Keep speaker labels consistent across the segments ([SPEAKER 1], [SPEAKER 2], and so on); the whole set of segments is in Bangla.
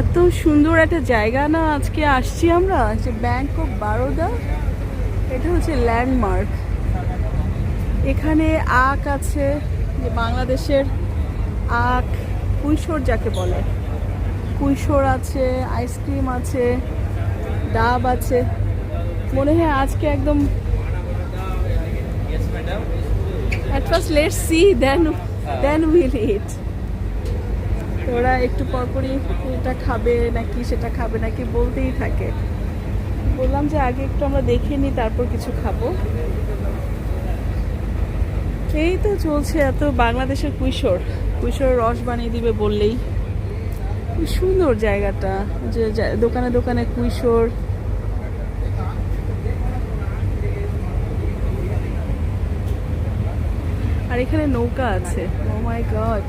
[SPEAKER 1] এত সুন্দর একটা জায়গা না আজকে আসছি আমরা, যে ব্যাংক অফ বারোদা। এটা হচ্ছে ল্যান্ডমার্ক। এখানে আখ আছে, যে বাংলাদেশের আখ, কুইশোর যাকে বলে, কুইশোর আছে, আইসক্রিম আছে, ডাব আছে। মনে হয় আজকে একদম at first let's see then we'll eat। ওরা একটু পরপরই এটা খাবে নাকি সেটা খাবে নাকি বলতেই থাকে। বললাম যে আগে একটু আমরা দেখে নিই, তারপর কিছু খাবো। এই তো চলছে এত বাংলাদেশের কুইশোর রস বানিয়ে দিবে বললেই। কি সুন্দর জায়গাটা, যে দোকানে দোকানে কুইশোর। আর এখানে নৌকা আছে, ও মাই গড,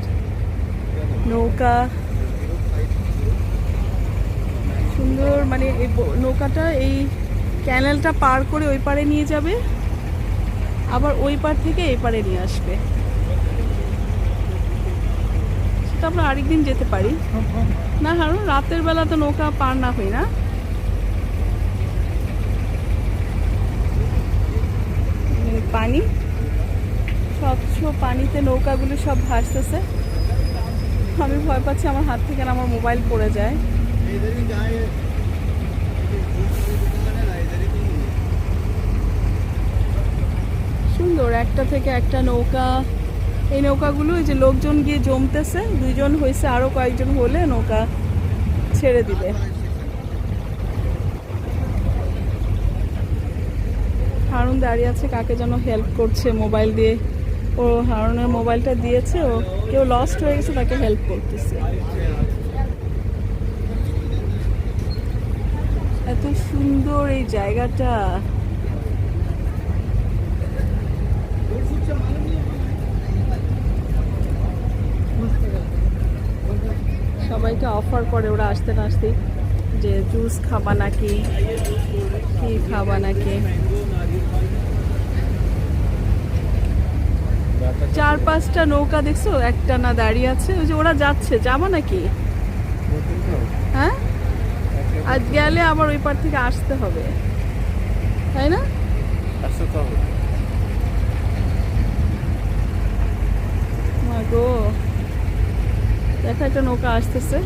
[SPEAKER 1] নৌকা সুন্দর। মানে এই নৌকাটা এই ক্যানেলটা পার করে ওই পারে নিয়ে যাবে, আবার ওই পার থেকে এই পারে নিয়ে আসবে। সেটা আমরা আরেকদিন যেতে পারি না হারুন, রাতের বেলা তো নৌকা পার না হই না। পানি স্বচ্ছ পানিতে নৌকাগুলো সব ভাসতেছে। আমি ভয় পাচ্ছি আমার হাত থেকে আমার মোবাইল পড়ে যায়। সুন্দর একটা থেকে একটা নৌকা। এই নৌকাগুলো এই যে লোকজন গিয়ে জমতেছে, 2জন হয়েছে, আরো কয়েকজন হলে নৌকা ছেড়ে দিবে। হারুন দাঁড়িয়ে আছে, কাকে যেন হেল্প করছে মোবাইল দিয়ে। ও হারুনের মোবাইলটা দিয়েছে, ও কেউ লস্ট হয়ে গেছে, তাকে হেল্প করতেছে। এত সুন্দর এই জায়গাটা। সবাইকে অফার করে ওরা আসতে না আসতেই, যে জুস খাবা নাকি, কি খাবা নাকি। 4-5টা নৌকা দেখছো একটা না দাঁড়িয়ে আছে, ওই যে ওরা যাচ্ছে, যাবা নাকি? হ্যাঁ, আজ গেলে আবার ওই পার থেকে আসতে হবে, তাই না? গো, দেখা একটা নৌকা আসতেছে।